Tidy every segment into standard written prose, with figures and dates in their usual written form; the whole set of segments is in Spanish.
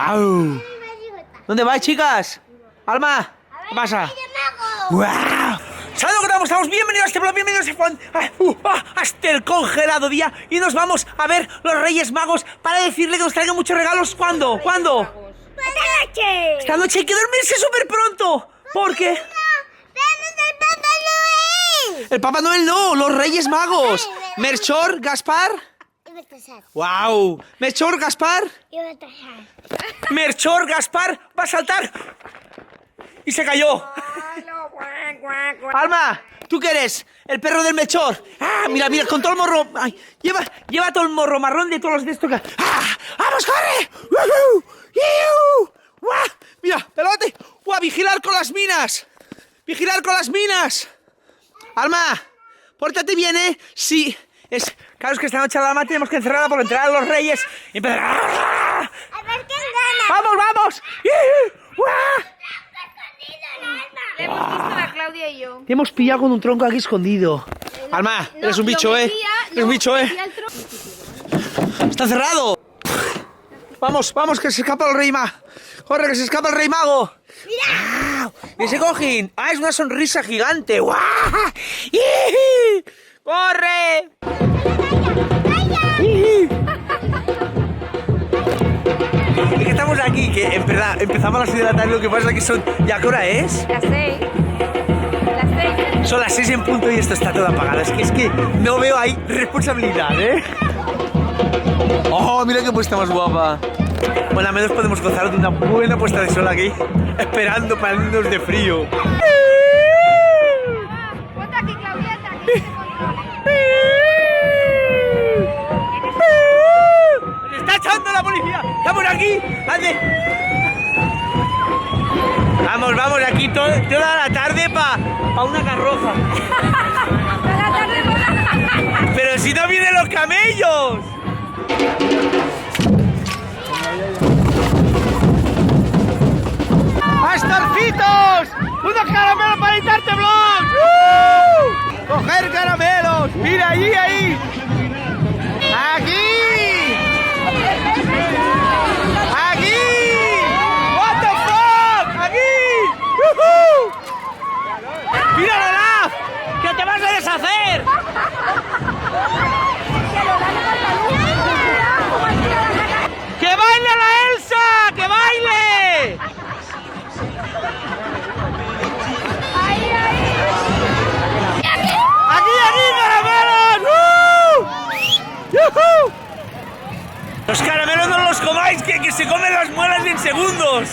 ¡Guau! ¿Dónde vais, chicas? Alma, ¿qué pasa? ¡Guau! ¡Saludos, que estamos! Bienvenidos a este blog, bienvenidos a este el congelado día. Y nos vamos a ver los Reyes Magos para decirle que nos traigan muchos regalos. ¿Cuándo? ¿Cuándo? ¡Esta noche! Esta noche hay que dormirse súper pronto. ¿Por qué? ¡Vemos el Papá Noel! El Papá Noel no, los Reyes Magos. Melchor, Gaspar. Y Baltasar. ¡Wow! Melchor, Gaspar. Y Baltasar. Melchor, Gaspar va a saltar. Y se cayó. Alma, ¿tú qué eres? El perro del Melchor. Ah, mira, mira, con todo el morro. Ay, lleva todo el morro marrón de todos los de estos. ¡Ah! ¡Vamos, corre! ¡Woohoo! ¡Iu! ¡Guau! Mira, pelote. ¡Guau! Vigilar con las minas. Vigilar con las minas. Alma, pórtate bien, ¿eh? Sí. Claro, es que esta noche a la dama tenemos que encerrarla por entrar a los Reyes y empezar. A ver quién gana. ¡Vamos, vamos! ¡Iu! ¡Guau! Le hemos visto a Claudia y yo. Te hemos pillado con un tronco aquí escondido. Alma, No, eres un lo bicho, ¿eh? metía- Eres un bicho, ¿eh? metía el tronco. ¡Está cerrado! Vamos, vamos, que se escapa el rey mago. ¡Corre, que se escapa el rey mago! ¡Mira! ¿Y ese cojín? ¡Ah, es una sonrisa gigante! ¡Guau! ¡Ih! ¡Corre! ¡Ih! Es que estamos aquí, que en verdad empezamos a las 6 de la tarde, lo que pasa es que son... ¿Ya qué hora es? Las 6. Las 6. Son las 6 en punto y esto está todo apagado. Es que no veo ahí responsabilidad, ¿eh? ¡Oh, mira qué puesta más guapa! Bueno, al menos podemos gozar de una buena puesta de sol aquí, esperando para irnos de frío. Ponte aquí, Claudieta, que no te controle. ¡Nos está echando la policía! ¡Estamos aquí! ¡Ande! Vamos, vamos, aquí toda la tarde para una carroza. Toda la tarde por ¡Pero si no vienen los camellos! ¡Pastorcitos! ¡Unos caramelos para editarte vlogs! ¡Coger caramelos! ¡Mira, ahí! ¡Aquí! ¡Aquí! ¡What the fuck! ¡Aquí! ¡Yuhu! ¡Mira, Lola! ¡Que te vas a deshacer! ¡Que baile la Elsa! ¡Que baile! ¡Aquí, caramelos! ¡Yuhu! Los caramelos no los comáis, que se comen las muelas en segundos.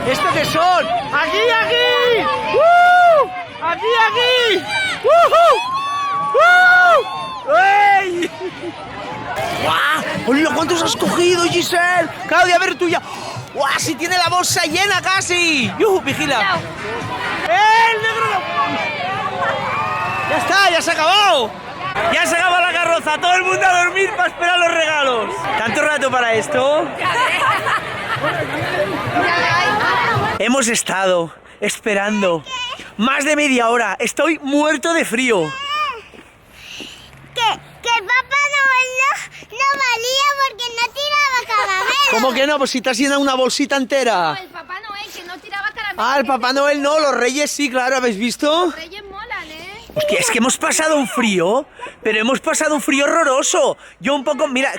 ¿Esto qué son? ¡Aquí! ¡Aquí! ¡Ey! ¡Guau! ¡Hola! ¿Cuántos has cogido, Giselle? Claudia, a ver tuya. ¡Guau! ¡Si tiene la bolsa llena casi! ¡Yuhu! ¡Vigila! ¡El negro! ¡Ya está! ¡Ya se ha acabado! ¡Ya se acaba la carroza! ¡Todo el mundo a dormir para esperar los regalos! ¿Tanto rato para esto? Hemos estado esperando más de media hora. Estoy muerto de frío. Que Papá Noel no valía porque no tiraba caramelos. ¿Cómo que no? Pues si te has llenado una bolsita entera. el Papá Noel, que no tiraba caramelos. Ah, el Papá Noel no, los Reyes sí, claro, ¿habéis visto? Los Reyes molan, ¿eh? Hostia, es que hemos pasado un frío, pero hemos pasado un frío horroroso. Yo un poco, mira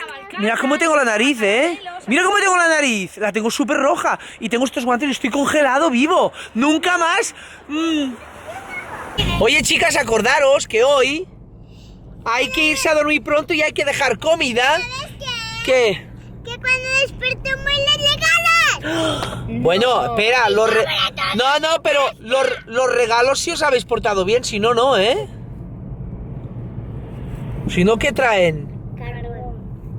cómo tengo la nariz, ¿eh? Mira cómo tengo la nariz, la tengo súper roja. Y tengo estos guantes y estoy congelado vivo. Nunca más. Oye, chicas, acordaros que hoy hay que irse a dormir pronto y hay que dejar comida. ¿Qué? Que cuando despertemos los regalos. Bueno, espera, No, pero los regalos si os habéis portado bien, si no, no, ¿eh? Si no, ¿qué traen?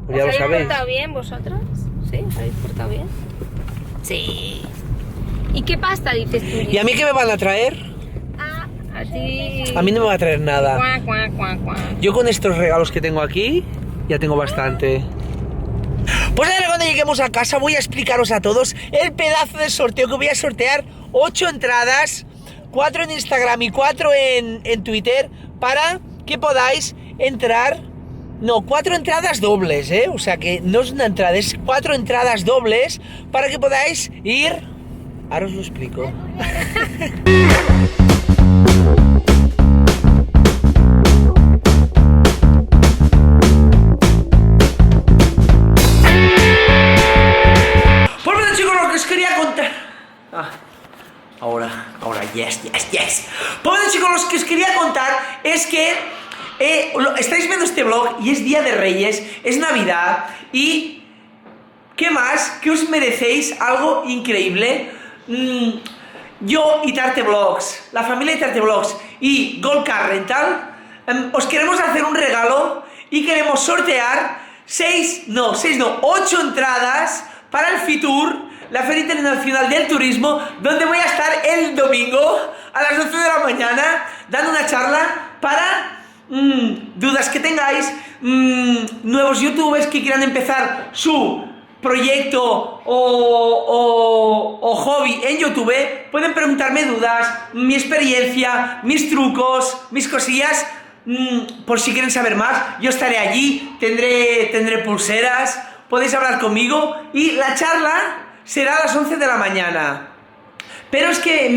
Pues ya lo ¿Os habéis sabéis. portado bien vosotros? ¿Sí? ¿Os habéis portado bien? Sí. ¿Y qué pasta dices tú? ¿Y a mí qué me van a traer? A ti... A mí no me va a traer nada. Cuac. Yo con estos regalos que tengo aquí, ya tengo bastante. Pues ahora cuando lleguemos a casa voy a explicaros a todos el pedazo de sorteo que voy a sortear. 8 entradas, 4 en Instagram y 4 en Twitter, para que podáis entrar No, 4 entradas dobles, ¿eh? O sea que no es una entrada, es 4 entradas dobles para que podáis ir... Ahora os lo explico. Pues bueno, chicos, lo que os quería contar... Ahora, yes. Pues bueno, chicos, lo que os quería contar es que estáis viendo este vlog y es Día de Reyes, es Navidad y... ¿Qué más? Que os merecéis algo increíble. Yo y Tarte Vlogs, la familia Tarte Vlogs y Gold Car Rental, os queremos hacer un regalo y queremos sortear 8 entradas para el FITUR, la Feria Internacional del Turismo, donde voy a estar el domingo a las 11 de la mañana dando una charla para dudas que tengáis, nuevos youtubers que quieran empezar su proyecto o hobby en YouTube, pueden preguntarme dudas, mi experiencia, mis trucos, mis cosillas, por si quieren saber más. Yo estaré allí, tendré pulseras, podéis hablar conmigo y la charla será a las 11 de la mañana. Pero es que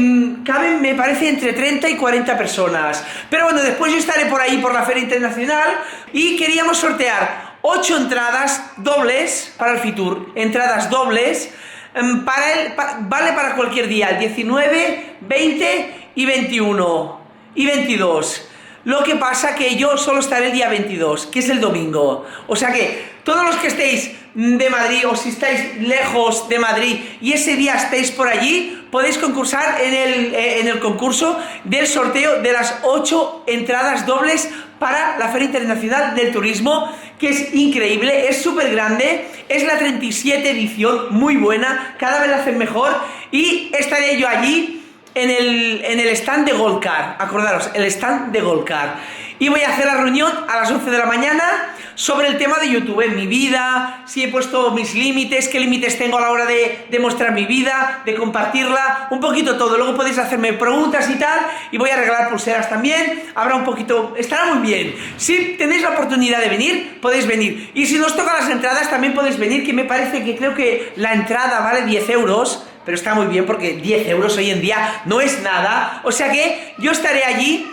caben, me parece, entre 30 y 40 personas. Pero bueno, después yo estaré por ahí, por la Feria Internacional, y queríamos sortear 8 entradas dobles para el FITUR. Entradas dobles, vale para cualquier día, el 19, 20 y 21 y 22. Lo que pasa que yo solo estaré el día 22, que es el domingo. O sea que todos los que estéis de Madrid o si estáis lejos de Madrid y ese día estéis por allí, podéis concursar en el concurso del sorteo de las 8 entradas dobles para la Feria Internacional del Turismo, que es increíble, es súper grande, es la 37 edición, muy buena, cada vez la hacen mejor y estaré yo allí en el stand de Gold Car, acordaros, el stand de Gold Car. Y voy a hacer la reunión a las 11 de la mañana sobre el tema de YouTube, en mi vida, si he puesto mis límites, qué límites tengo a la hora de mostrar mi vida, de compartirla, un poquito todo. Luego podéis hacerme preguntas y tal, y voy a regalar pulseras también, habrá un poquito, estará muy bien. Si tenéis la oportunidad de venir, podéis venir. Y si no os tocan las entradas, también podéis venir, que me parece que creo que la entrada vale 10 euros, pero está muy bien porque 10 euros hoy en día no es nada. O sea que yo estaré allí.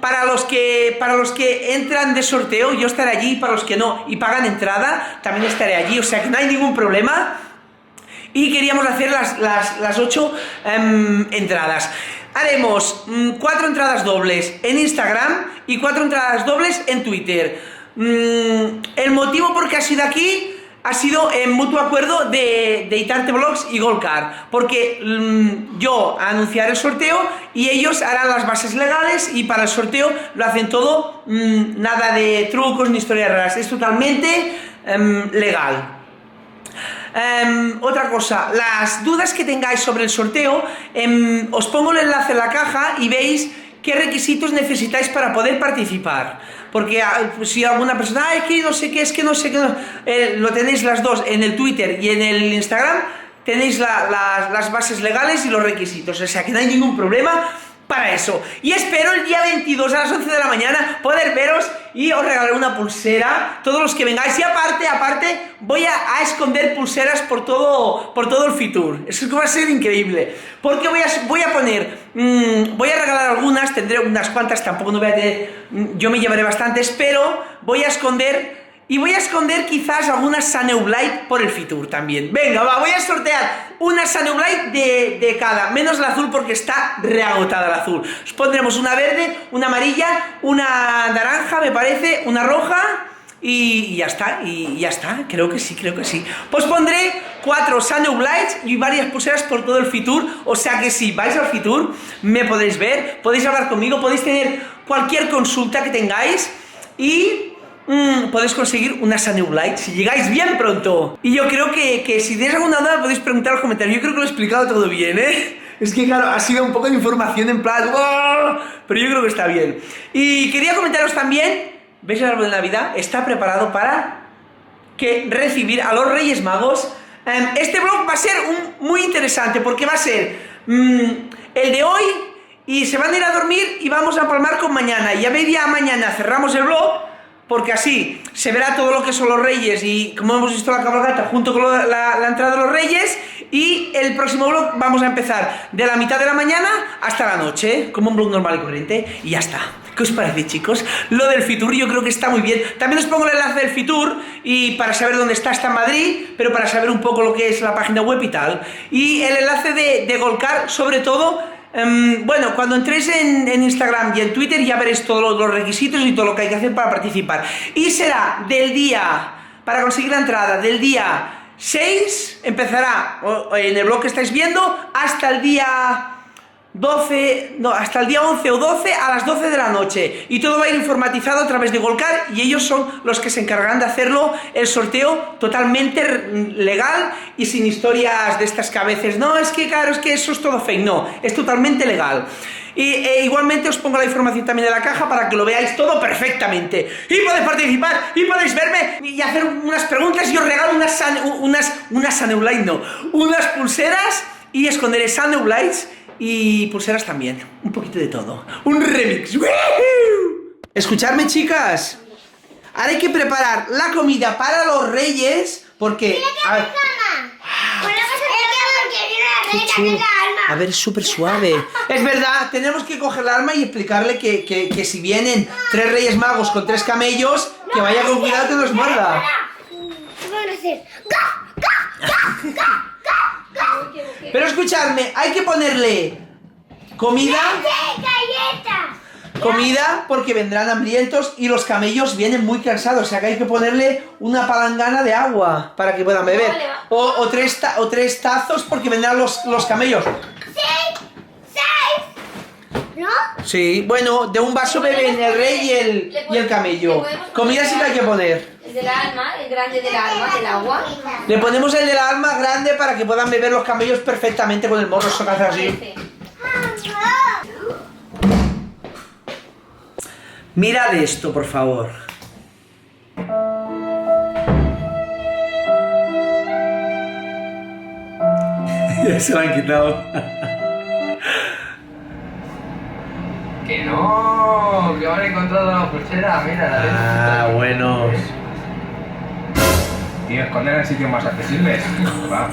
Para los que entran de sorteo, yo estaré allí, para los que no y pagan entrada, también estaré allí, o sea que no hay ningún problema. Y queríamos hacer las 8 entradas. Haremos 4 entradas dobles en Instagram y 4 entradas dobles en Twitter. El motivo por qué ha sido aquí ha sido en mutuo acuerdo de Itarte Vlogs y Gold Car, porque yo anunciaré el sorteo y ellos harán las bases legales y para el sorteo lo hacen todo, nada de trucos ni historias raras, es totalmente legal. Otra cosa, las dudas que tengáis sobre el sorteo, os pongo el enlace en la caja y veis qué requisitos necesitáis para poder participar. Porque si alguna persona, es que no sé qué, lo tenéis las dos en el Twitter y en el Instagram, tenéis las bases legales y los requisitos, o sea que no hay ningún problema para eso. Y espero el día 22 a las 11 de la mañana poder veros y os regalaré una pulsera, todos los que vengáis. Y aparte, voy a esconder pulseras por todo el FITUR. Eso es que va a ser increíble. Porque voy a regalar algunas, tendré unas cuantas, tampoco no voy a tener, yo me llevaré bastantes, pero voy a esconder. Y voy a esconder quizás algunas Sunnyblight por el FITUR también. Venga, voy a sortear una Sunnyblight de cada, menos la azul porque está reagotada la azul. Os pondremos una verde, una amarilla, una naranja, me parece, una roja y ya está, creo que sí. Pues pondré 4 Sunnyblights y varias pulseras por todo el FITUR, o sea que si vais al FITUR me podréis ver, podéis hablar conmigo, podéis tener cualquier consulta que tengáis y podéis conseguir una Sunnyblight si llegáis bien pronto. Y yo creo que si tenéis alguna duda podéis preguntar en los comentarios. Yo creo que lo he explicado todo bien, ¿eh? Es que claro, ha sido un poco de información en plan ¡oh! Pero yo creo que está bien. Y quería comentaros también, ¿veis el árbol de Navidad? Está preparado para recibir a los Reyes Magos. Este vlog va a ser muy interesante porque va a ser el de hoy y se van a ir a dormir y vamos a palmar con mañana. Y a media mañana cerramos el vlog porque así se verá todo lo que son los Reyes y como hemos visto la cabalgata junto con la entrada de los Reyes. Y el próximo vlog vamos a empezar de la mitad de la mañana hasta la noche, como un vlog normal y corriente, y ya está. ¿Qué os parece, chicos? Lo del Fitur yo creo que está muy bien. También os pongo el enlace del Fitur y para saber dónde está en Madrid, pero para saber un poco lo que es la página web y tal. Y el enlace de Golcar, sobre todo, bueno, cuando entréis en Instagram y en Twitter ya veréis todos los requisitos y todo lo que hay que hacer para participar. Y será del día, para conseguir la entrada, del día 6, empezará en el blog que estáis viendo, hasta el día 12, no, hasta el día 11 o 12 a las 12 de la noche. Y todo va a ir informatizado a través de Golcar y ellos son los que se encargarán de hacerlo, el sorteo totalmente legal y sin historias de estas que a veces, no, es que claro, es que eso es todo fake, no, es totalmente legal. Y igualmente os pongo la información también en la caja para que lo veáis todo perfectamente. Y podéis participar, y podéis verme y hacer unas preguntas y os regalo unas Sunlight, no, unas pulseras y esconderé Sunlights y pulseras también, un poquito de todo, un remix. ¡Woohoo! Escuchadme, chicas, ahora hay que preparar la comida para los Reyes porque... A ver, qué chulo. A ver, es súper suave. Es verdad, tenemos que coger el arma y explicarle que si vienen 3 Reyes Magos con 3 camellos, que vaya con cuidado que nos muerda. Van a hacer... Pero escuchadme, hay que ponerle comida. ¡Galletas! Comida porque vendrán hambrientos y los camellos vienen muy cansados. O sea que hay que ponerle una palangana de agua para que puedan beber. O tres tazos porque vendrán los camellos. ¡6! ¿No? Sí, bueno, de un vaso beben el rey y el camello. Comida sí que hay que poner. El del alma, el grande del alma, del agua. Le ponemos el del alma grande para que puedan beber los camellos perfectamente con el morro, eso que hace así. Mirad esto, por favor. Ya se lo han quitado. Que no, que han encontrado la pulsera, mira. Bueno. Tío, esconder en sitios más accesibles. Va.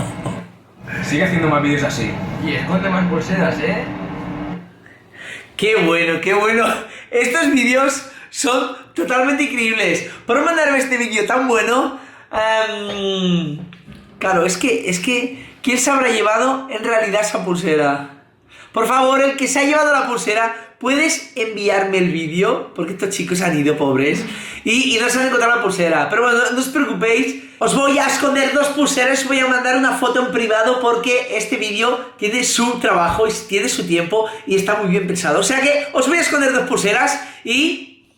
Sigue haciendo más vídeos así. Y esconde más pulseras, ¿eh? Qué bueno, qué bueno. Estos vídeos son totalmente increíbles. Por mandarme este vídeo tan bueno. Claro, es que ¿quién se habrá llevado en realidad esa pulsera? Por favor, el que se ha llevado la pulsera, ¿puedes enviarme el vídeo? Porque estos chicos han ido pobres y no se han encontrado la pulsera. Pero bueno, no os preocupéis, os voy a esconder 2 pulseras, os voy a mandar una foto en privado porque este vídeo tiene su trabajo y tiene su tiempo y está muy bien pensado. O sea que os voy a esconder 2 pulseras y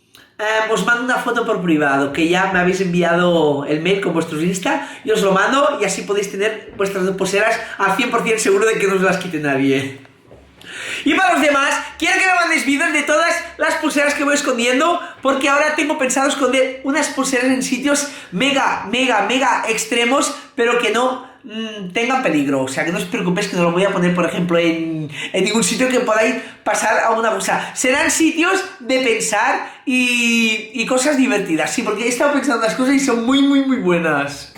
os mando una foto por privado, que ya me habéis enviado el mail con vuestros Insta y os lo mando y así podéis tener vuestras 2 pulseras al 100% seguro de que no os las quite nadie. Y para los demás, quiero que me mandéis vídeos de todas las pulseras que voy escondiendo, porque ahora tengo pensado esconder unas pulseras en sitios mega extremos, pero que no tengan peligro. O sea, que no os preocupéis que no lo voy a poner, por ejemplo, en ningún sitio que podáis pasar a una cosa. Serán sitios de pensar y cosas divertidas. Sí, porque he estado pensando las cosas y son muy buenas.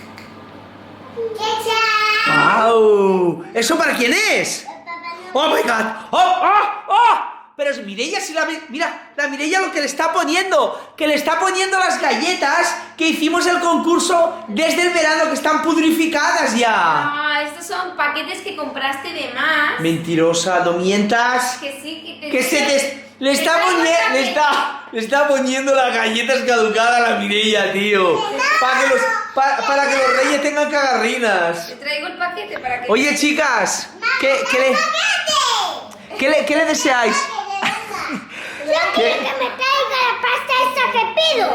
¡Wow! ¿Eso para quién es? ¡Oh, my God! ¡Oh! Pero es Mireia, si la... Mira, la Mireia lo que le está poniendo. Que le está poniendo las galletas que hicimos el concurso desde el verano, que están pudrificadas ya. Ah, estos son paquetes que compraste de más. Mentirosa, no mientas. Que sí, Que se te... Le está poniendo las galletas caducadas a la Mireia, tío. Para que los reyes tengan cagarrinas. Te traigo el paquete para que... Oye, chicas, ¿qué le deseáis? Yo quiero que me traiga la pasta esta que pido.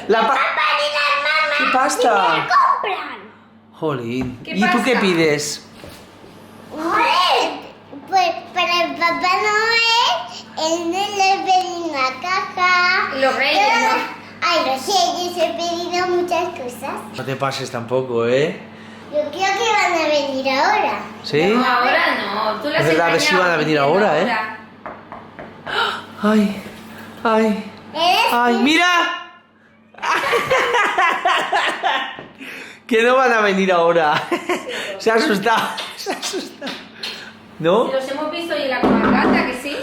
La Papá ni la mamá. ¿Qué pasta? Ni me la compran. Jolín. ¿Qué ¿Y tú pasta? qué pides? Joder, pues para el Papá Noel, él no le pedí una caja. Los reyes, ¿no? Ay, los reyes, he pedido muchas cosas. No te pases tampoco, ¿eh? Yo creo que van a venir ahora. ¿Sí? No, ahora no. Tú las Es verdad, a ver si van a venir ahora, ¿eh? Ay. ¿Eres ¡Ay, mira! Que no van a venir ahora. Se ha asustado. Se ha asustado. ¿No? Los hemos visto hoy en la cabalgata, que sí.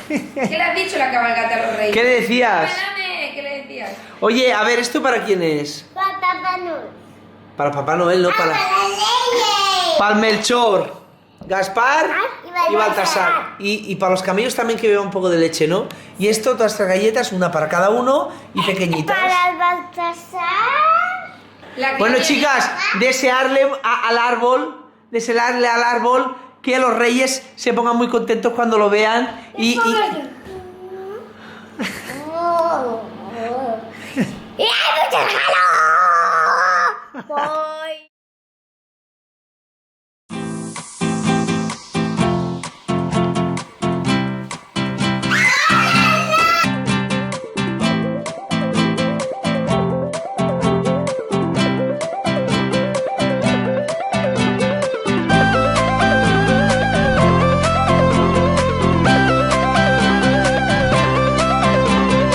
¿Qué le has dicho la cabalgata a los reyes? ¿Qué le decías? Espérame, ¿qué le decías? Oye, a ver, ¿esto para quién es? Papá no. Para Papá Noel, no para... Para leyes. Para el Melchor, Gaspar y y Baltasar. Y para los camellos también que beban un poco de leche, ¿no? Y esto, todas estas galletas, una para cada uno y pequeñitas. Para el Baltasar. La que Bueno, viene- chicas, desearle al árbol que los reyes se pongan muy contentos cuando lo vean y Oh. ¡Y hay mucho calor! Voy.